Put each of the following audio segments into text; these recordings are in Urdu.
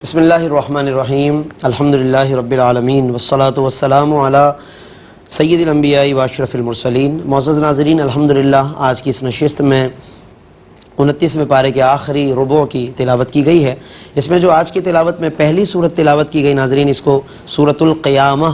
بسم اللہ الرحمن الرحیم الحمدللہ رب العالمین والصلاة والسلام علی سید الانبیاء و اشرف المرسلین۔ معزز ناظرین، الحمدللہ آج کی اس نشست میں 29ویں پارے کے آخری ربع کی تلاوت کی گئی ہے۔ اس میں جو آج کی تلاوت میں پہلی سورت تلاوت کی گئی ناظرین، اس کو سورۃ القیامہ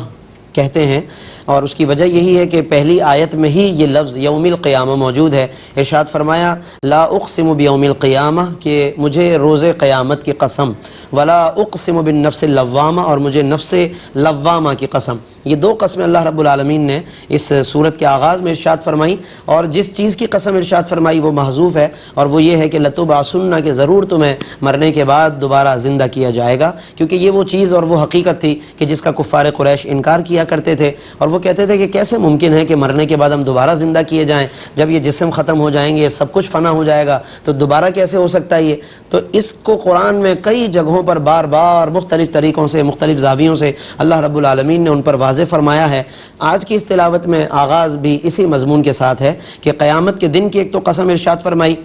کہتے ہیں، اور اس کی وجہ یہی ہے کہ پہلی آیت میں ہی یہ لفظ یوم القیامہ موجود ہے۔ ارشاد فرمایا لا اقسم بیوم القیامہ، کہ مجھے روز قیامت کی قسم، ولا اقسم بالنفس اللوامہ، اور مجھے نفس لوامہ کی قسم۔ یہ دو قسمیں اللہ رب العالمین نے اس سورت کے آغاز میں ارشاد فرمائی، اور جس چیز کی قسم ارشاد فرمائی وہ محذوف ہے، اور وہ یہ ہے کہ لتبعثن، کہ ضرور تمہیں مرنے کے بعد دوبارہ زندہ کیا جائے گا، کیونکہ یہ وہ چیز اور وہ حقیقت تھی کہ جس کا کفار قریش انکار کیا کرتے تھے، اور وہ کہتے تھے کہ کیسے ممکن ہے کہ مرنے کے بعد ہم دوبارہ زندہ کیے جائیں، جب یہ جسم ختم ہو جائیں گے، سب کچھ فنا ہو جائے گا، تو دوبارہ کیسے ہو سکتا ہے یہ؟ تو اس کو قرآن میں کئی جگہوں پر بار بار مختلف طریقوں سے، مختلف زاویوں سے اللہ رب العالمین نے ان پر واضح فرمایا ہے۔ آج کی اس تلاوت میں آغاز بھی اسی مضمون کے ساتھ ہے کہ قیامت کے دن کی ایک تو قسم ارشاد فرمائی،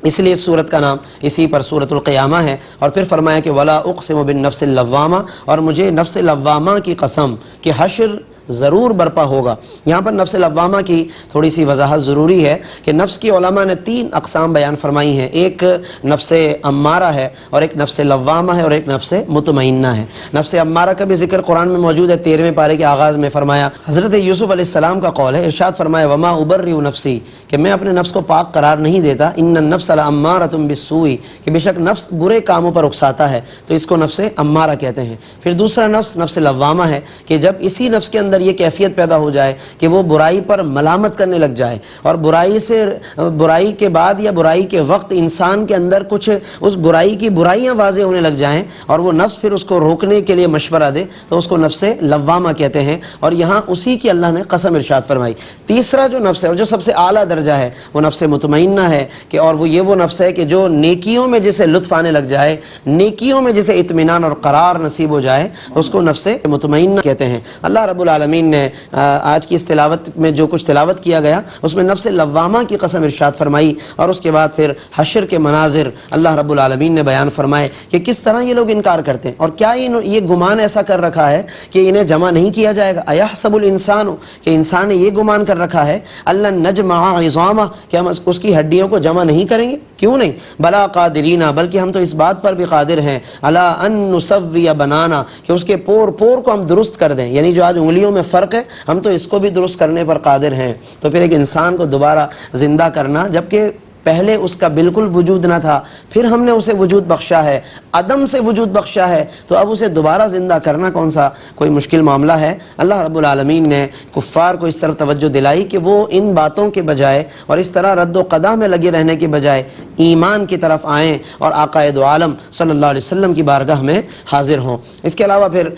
اس لیے اس سورت کا نام اسی پر سورۃ القیامہ ہے، اور پھر فرمایا کہ ولا اقسم بالنفس اللوامہ، اور مجھے نفس لوامہ کی قسم کہ حشر ضرور برپا ہوگا۔ یہاں پر نفس لوامہ کی تھوڑی سی وضاحت ضروری ہے کہ نفس کی علماء نے 3 اقسام بیان فرمائی ہیں، ایک نفس امارہ ہے، اور ایک نفس لوامہ ہے، اور ایک نفس مطمئنہ ہے۔ نفس امارہ کا بھی ذکر قرآن میں موجود ہے، 13ویں پارے کے آغاز میں فرمایا، حضرت یوسف علیہ السلام کا قول ہے، ارشاد فرمایا وما ابرئ نفسی، کہ میں اپنے نفس کو پاک قرار نہیں دیتا، ان النفس لامارۃ بالسوء، کہ بے شک نفس برے کاموں پر اکساتا ہے، تو اس کو نفس امارہ کہتے ہیں۔ پھر دوسرا نفس نفس لوامہ ہے، کہ جب اسی نفس کے اندر یہ کیفیت پیدا ہو جائے کہ وہ برائی پر ملامت کرنے لگ جائے، اور برائی کے بعد یا برائی کے وقت انسان کے اندر کچھ اس برائی کی برائیاں واضح ہونے لگ جائیں، اور وہ نفس پھر اس کو روکنے کے لیے مشورہ دے، تو اس کو نفس لوامہ کہتے ہیں، اور یہاں اسی کی اللہ نے قسم ارشاد فرمائی۔ تیسرا جو نفس ہے اور جو سب سے اعلیٰ درجہ ہے وہ نفس مطمئنہ ہے، کہ اور وہ نفس ہے کہ جو نیکیوں میں جسے لطف آنے لگ جائے، نیکیوں میں جسے اطمینان اور قرار نصیب ہو جائے، اس کو نفس مطمئنہ کہتے ہیں۔ اللہ رب العالمین نے آج کی اس تلاوت میں جو کچھ تلاوت کیا گیا اس میں نفس لوامہ کی قسم ارشاد فرمائی، اور اس کے بعد پھر حشر کے مناظر اللہ رب العالمین نے بیان فرمائے کہ کس طرح یہ لوگ انکار کرتے ہیں، اور کیا یہ گمان ایسا کر رکھا ہے کہ انہیں جمع نہیں کیا جائے گا۔ ایحسب الانسان، کہ انسان نے یہ گمان کر رکھا ہے الن نجمع عظامہ، کہ ہم اس کی ہڈیوں کو جمع نہیں کریں گے، کیوں نہیں، بلا قادرین، بلکہ ہم تو اس بات پر بھی قادر ہیں، الا ان نسوی بنانا، کہ اس کے پور کو ہم درست کر دیں، یعنی جو آج انگلیوں میں فرق ہے ہم تو اس کو بھی درست کرنے پر قادر ہیں۔ تو پھر ایک انسان کو دوبارہ زندہ کرنا، جبکہ پہلے اس کا بالکل وجود نہ تھا، پھر ہم نے اسے وجود بخشا ہے، عدم سے وجود بخشا ہے، تو اب اسے دوبارہ زندہ کرنا کون سا کوئی مشکل معاملہ ہے۔ اللہ رب العالمین نے کفار کو اس طرح توجہ دلائی کہ وہ ان باتوں کے بجائے اور اس طرح رد و قضا میں لگے رہنے کے بجائے ایمان کی طرف آئیں اور آقا دو عالم صلی اللہ علیہ وسلم کی بارگاہ میں حاضر ہوں۔ اس کے علاوہ پھر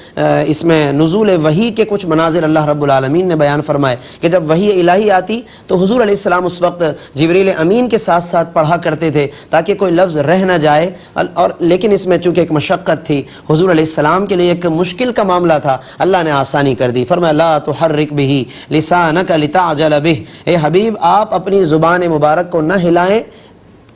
اس میں نزول وحی کے کچھ مناظر اللہ رب العالمین نے بیان فرمائے کہ جب وحی الہی آتی تو حضور علیہ السلام اس وقت جبریل امین کے ساتھ پڑھا کرتے تھے تاکہ کوئی لفظ رہ نہ جائے، اور لیکن اس میں چونکہ ایک مشقت تھی، حضور علیہ السلام کے لیے ایک مشکل کا معاملہ تھا، اللہ نے آسانی کر دی، فرمایا لا تحرک به لسانک لتعجل به، اے حبیب آپ اپنی زبان مبارک کو نہ ہلائیں،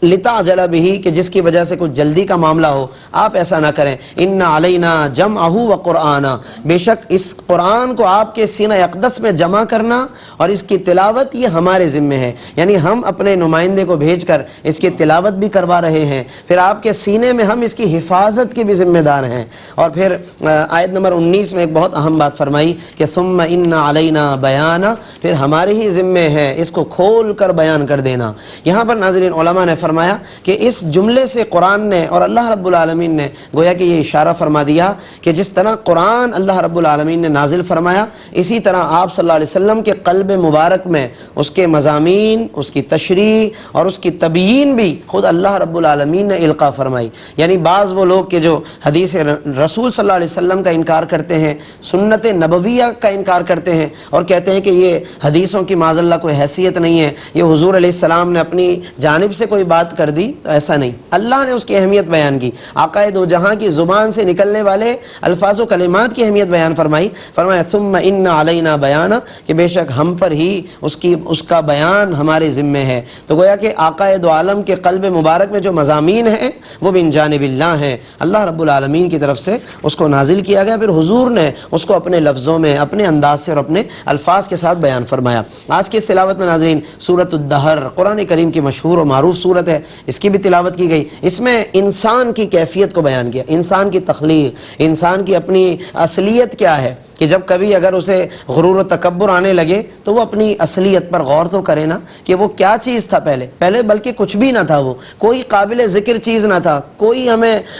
لتعجل به، کہ جس کی وجہ سے کچھ جلدی کا معاملہ ہو، آپ ایسا نہ کریں، ان علینا جمعہ وقرآنہ، بے شک اس قرآن کو آپ کے سینہ اقدس میں جمع کرنا اور اس کی تلاوت یہ ہمارے ذمہ ہے، یعنی ہم اپنے نمائندے کو بھیج کر اس کی تلاوت بھی کروا رہے ہیں، پھر آپ کے سینے میں ہم اس کی حفاظت کے بھی ذمہ دار ہیں۔ اور پھر آیت نمبر 19 میں ایک بہت اہم بات فرمائی کہ ثم ان علینا بیانہ، پھر ہمارے ہی ذمہ ہے اس کو کھول کر بیان کر دینا۔ یہاں پر ناظرین علماء نے فرمایا کہ اس جملے سے قرآن نے اور اللہ رب العالمین نے گویا کہ یہ اشارہ فرما دیا کہ جس طرح قرآن اللہ رب العالمین نے نازل فرمایا، اسی طرح آپ صلی اللہ علیہ وسلم کے قلب مبارک میں اس کے مضامین، اس کی تشریح اور اس کی تبیین بھی خود اللہ رب العالمین نے القاء فرمائی۔ یعنی بعض وہ لوگ کہ جو حدیث رسول صلی اللہ علیہ وسلم کا انکار کرتے ہیں، سنت نبویہ کا انکار کرتے ہیں، اور کہتے ہیں کہ یہ حدیثوں کی معاذ اللہ کوئی حیثیت نہیں ہے، یہ حضور علیہ السلام نے اپنی جانب سے کوئی بات بات کر دی تو ایسا نہیں، اللہ نے اس کی اہمیت بیان کی، آقائے دو جہاں کی زبان سے نکلنے والے الفاظ و کلمات کی اہمیت بیان فرمائی، فرمایا ثم ان علینا بیانا، کہ بے شک ہم پر ہی اس کا بیان ہمارے ذمے ہے۔ تو گویا کہ آقائے دو عالم کے قلب مبارک میں جو مضامین ہیں وہ من جانب اللہ ہیں، اللہ رب العالمین کی طرف سے اس کو نازل کیا گیا، پھر حضور نے اس کو اپنے لفظوں میں، اپنے انداز سے اور اپنے الفاظ کے ساتھ بیان فرمایا۔ آج کی اس تلاوت میں ناظرین سورۃ الدہر قرآن کریم کی مشہور و معروف سورت ہے، اس کی بھی تلاوت کی گئی۔ اس میں انسان کی کیفیت کو بیان کیا، انسان کی تخلیق، انسان کی اپنی اصلیت کیا ہے، کہ جب کبھی اگر اسے غرور و تکبر آنے لگے تو وہ اپنی اصلیت پر غور تو کرے نا، کہ وہ کیا چیز تھا پہلے بلکہ کچھ بھی نہ تھا، وہ کوئی قابل ذکر چیز نہ تھا،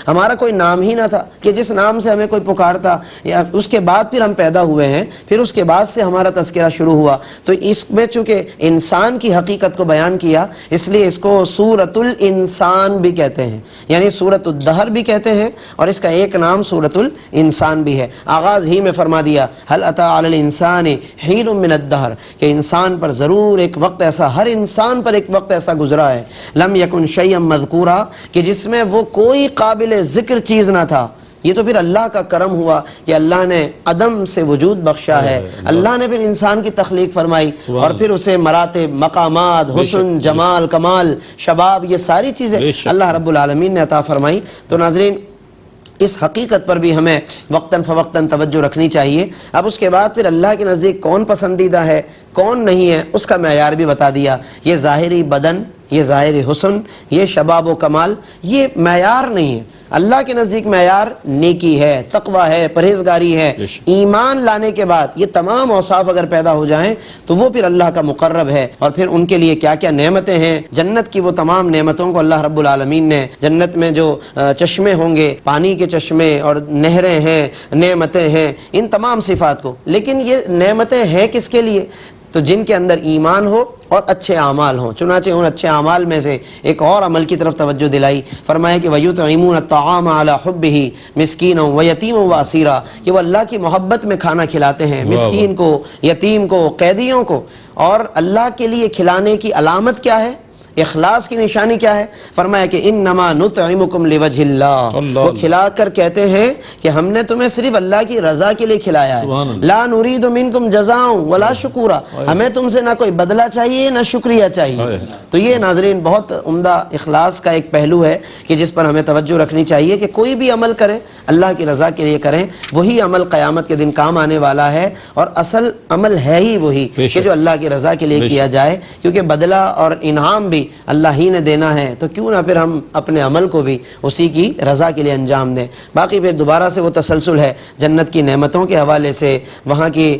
ہمارا کوئی نام ہی نہ تھا کہ جس نام سے ہمیں کوئی پکارتا، یا اس کے بعد پھر ہم پیدا ہوئے ہیں، پھر اس کے بعد سے ہمارا تذکرہ شروع ہوا۔ تو اس میں چونکہ انسان کی حقیقت کو بیان کیا، اس لیے اس کو سورۃ الانسان بھی کہتے ہیں، یعنی سورۃ الدہر بھی کہتے ہیں، اور اس کا ایک نام سورۃ الانسان بھی ہے۔ آغاز ہی میں فرما دیا هل اتى على الانسان حين من الدهر، کہ انسان پر ضرور ایک وقت ایسا، ہر انسان پر ایک وقت ایسا گزرا ہے، لم یکن شیئا مذکورا، کہ جس میں وہ کوئی قابل ذکر چیز نہ تھا۔ یہ تو پھر اللہ کا کرم ہوا کہ اللہ نے عدم سے وجود بخشا ہے، اللہ نے پھر انسان کی تخلیق فرمائی، اور پھر اسے مراتب، مقامات، حسن، جمال، کمال، شباب، یہ ساری چیزیں اللہ رب العالمین نے عطا فرمائی۔ تو ناظرین اس حقیقت پر بھی ہمیں وقتاً فوقتاً توجہ رکھنی چاہیے۔ اب اس کے بعد پھر اللہ کے نزدیک کون پسندیدہ ہے، کون نہیں ہے، اس کا معیار بھی بتا دیا۔ یہ ظاہری بدن، یہ ظاہری حسن، یہ شباب و کمال، یہ معیار نہیں ہے۔ اللہ کے نزدیک معیار نیکی ہے، تقوی ہے، پرہیزگاری ہے۔ ایمان لانے کے بعد یہ تمام اوصاف اگر پیدا ہو جائیں تو وہ پھر اللہ کا مقرب ہے، اور پھر ان کے لیے کیا کیا نعمتیں ہیں، جنت کی وہ تمام نعمتوں کو اللہ رب العالمین نے، جنت میں جو چشمے ہوں گے، پانی کے چشمے اور نہریں ہیں، نعمتیں ہیں، ان تمام صفات کو، لیکن یہ نعمتیں ہیں کس کے لیے؟ تو جن کے اندر ایمان ہو اور اچھے اعمال ہوں۔ چنانچہ ان اچھے اعمال میں سے ایک اور عمل کی طرف توجہ دلائی، فرمایا کہ وَيُطْعِمُونَ الطَّعَامَ عَلَى حُبِّهِ مِسْكِينًا وَيَتِيمًا وَأَسِيرًا، کہ وہ اللہ کی محبت میں کھانا کھلاتے ہیں، مسکین کو، یتیم کو، قیدیوں کو۔ اور اللہ کے لیے کھلانے کی علامت کیا ہے، اخلاص کی نشانی کیا ہے؟ فرمایا کہ انما نطعمکم لوجہ اللہ، وہ کھلا کر کہتے ہیں کہ ہم نے تمہیں صرف اللہ کی رضا کے لیے کھلایا ہے، لا نرید منکم جزاء ولا شکورا، ہمیں تم سے نہ کوئی بدلہ چاہیے نہ شکریہ چاہیے۔ تو یہ ناظرین بہت عمدہ اخلاص کا ایک پہلو ہے کہ جس پر ہمیں توجہ رکھنی چاہیے کہ کوئی بھی عمل کریں اللہ کی رضا کے لیے کریں، وہی عمل قیامت کے دن کام آنے والا ہے، اور اصل عمل ہے ہی وہی کہ جو اللہ کی رضا کے لیے کیا جائے، کیونکہ بدلہ اور انعام بھی اللہ ہی نے دینا ہے، تو کیوں نہ پھر ہم اپنے عمل کو بھی اسی کی رضا کے لیے انجام دیں۔ باقی پھر دوبارہ سے وہ تسلسل ہے جنت کی نعمتوں کے حوالے سے، وہاں کی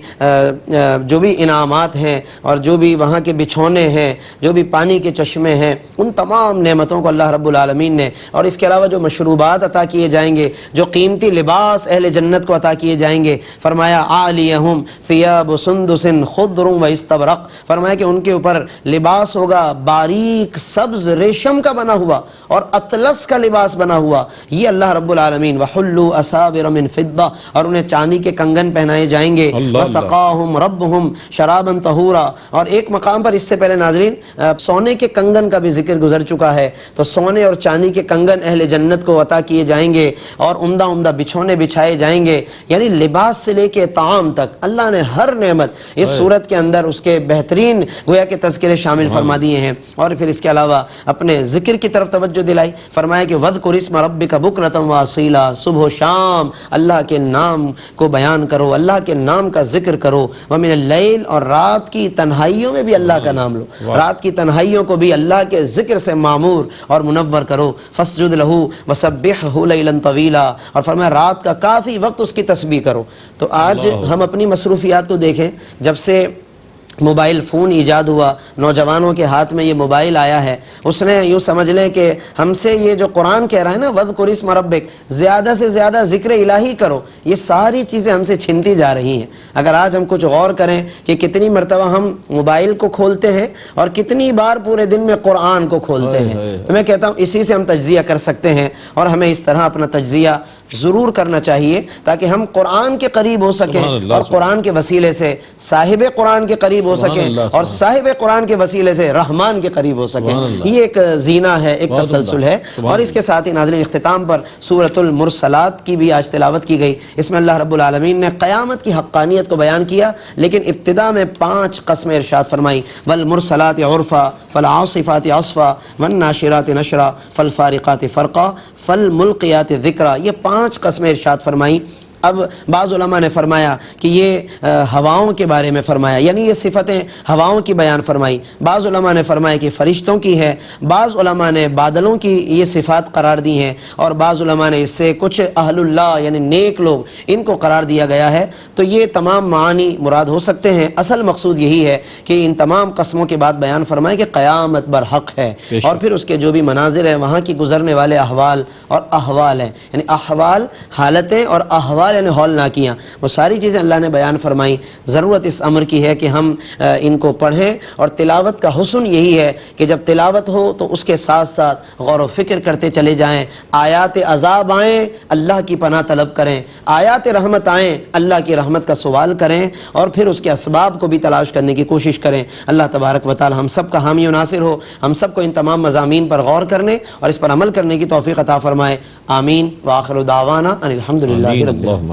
جو بھی انعامات ہیں اور جو بھی وہاں کے بچھونے ہیں، جو بھی پانی کے چشمے ہیں، ان تمام نعمتوں کو اللہ رب العالمین نے، اور اس کے علاوہ جو مشروبات عطا کیے جائیں گے، جو قیمتی لباس اہل جنت کو عطا کیے جائیں گے، فرمایا عالیہم ثیاب سندس خضر و استبرق، فرمایا کہ ان کے اوپر لباس ہوگا باریک سبز ریشم کا بنا ہوا اور اطلس کا لباس بنا ہوا، یہ اللہ رب العالمین، وحلوا اساور من فضہ، اور انہیں چاندی کے کنگن پہنائے جائیں گے، وسقاہم ربہم شرابا طہورا، اور ایک مقام پر اس سے پہلے ناظرین سونے کے کنگن کا بھی ذکر گزر چکا ہے، تو سونے اور چاندی کے کنگن اہل جنت کو عطا کیے جائیں گے، اور عمدہ عمدہ بچھونے بچھائے جائیں گے، یعنی لباس سے لے کے طعام تک اللہ نے ہر نعمت اس صورت کے اندر اس کے بہترین گویا کہ تذکرے شامل فرما دیے ہیں۔ اور پھر اس کے علاوہ اپنے ذکر کی طرف توجہ دلائی، فرمایا کہ وَذْكُرِ اسْمَ رَبِّكَ بُكْرَةً وَأَصِيلًا، صبح و شام اللہ کے نام کو بیان کرو، اللہ کے نام کا ذکر کرو، وَمِنَ اللَّيْلِ، اور رات کی تنہائیوں میں بھی اللہ کا نام لو، رات کی تنہائیوں کو بھی اللہ کے ذکر سے معمور اور منور کرو، فَاسْجُدْ لَهُ وَسَبِّحْهُ لَيْلًا طَوِيلًا، اور فرمایا رات کا کافی وقت اس کی تسبیح کرو۔ تو آج ہم اپنی مصروفیات کو دیکھیں، جب سے موبائل فون ایجاد ہوا، نوجوانوں کے ہاتھ میں یہ موبائل آیا ہے، اس نے یوں سمجھ لیں کہ ہم سے یہ جو قرآن کہہ رہا ہے نا وَذْكُرِ اسْمَ رَبِّكَ، زیادہ سے زیادہ ذکر الہی کرو، یہ ساری چیزیں ہم سے چھنتی جا رہی ہیں۔ اگر آج ہم کچھ غور کریں کہ کتنی مرتبہ ہم موبائل کو کھولتے ہیں اور کتنی بار پورے دن میں قرآن کو کھولتے ہیں، تو میں کہتا ہوں اسی سے ہم تجزیہ کر سکتے ہیں، اور ہمیں اس طرح اپنا تجزیہ ضرور کرنا چاہیے تاکہ ہم قرآن کے قریب ہو سکیں، اور قرآن کے وسیلے سے صاحب قرآن کے قریب قریب ہو سکیں اور صاحب قرآن کے وسیلے سے رحمان کے قریب ہو سکیں. یہ ایک زینہ ہے, ایک تسلسل ہے. اور اس کے ساتھ ہی ناظرین اختتام پر سورۃ المرسلات کی بھی آج تلاوت کی گئی. اس میں اللہ رب العالمین نے قیامت کی حقانیت کو بیان کیا, لیکن ابتدا میں 5 قسمیں ارشاد فرمائی. والمرسلات عرفا فالعاصفات عصفا والناشرات نشرا فالفارقات فرقا فالملقیات ذکرا. یہ 5 قسمیں ارشاد فرمائی. اب بعض علماء نے فرمایا کہ یہ ہواؤں کے بارے میں فرمایا, یعنی یہ صفتیں ہواؤں کی بیان فرمائی. بعض علماء نے فرمایا کہ فرشتوں کی ہے. بعض علماء نے بادلوں کی یہ صفات قرار دی ہیں, اور بعض علماء نے اس سے کچھ اہل اللہ یعنی نیک لوگ ان کو قرار دیا گیا ہے. تو یہ تمام معانی مراد ہو سکتے ہیں. اصل مقصود یہی ہے کہ ان تمام قسموں کے بعد بیان فرمائے کہ قیامت برحق ہے, اور پھر اس کے جو بھی مناظر ہیں, وہاں کی گزرنے والے احوال اور احوال ہیں, یعنی احوال حالتیں اور احوال یعنی ہولناکیاں, وہ ساری چیزیں اللہ نے بیان فرمائی. ضرورت اس امر کی ہے کہ ہم ان کو پڑھیں, اور تلاوت کا حسن یہی ہے کہ جب تلاوت ہو تو اس کے ساتھ ساتھ غور و فکر کرتے چلے جائیں. آیات عذاب آئیں اللہ کی پناہ طلب کریں, آیات رحمت آئیں اللہ کی رحمت کا سوال کریں, اور پھر اس کے اسباب کو بھی تلاش کرنے کی کوشش کریں. اللہ تبارک و تعالی ہم سب کا حامی و ناصر ہو, ہم سب کو ان تمام مضامین پر غور کرنے اور اس پر عمل کرنے کی توفیق عطا فرمائے. آمین. وآخر دعوانا ان الحمدللہ رب العالمین.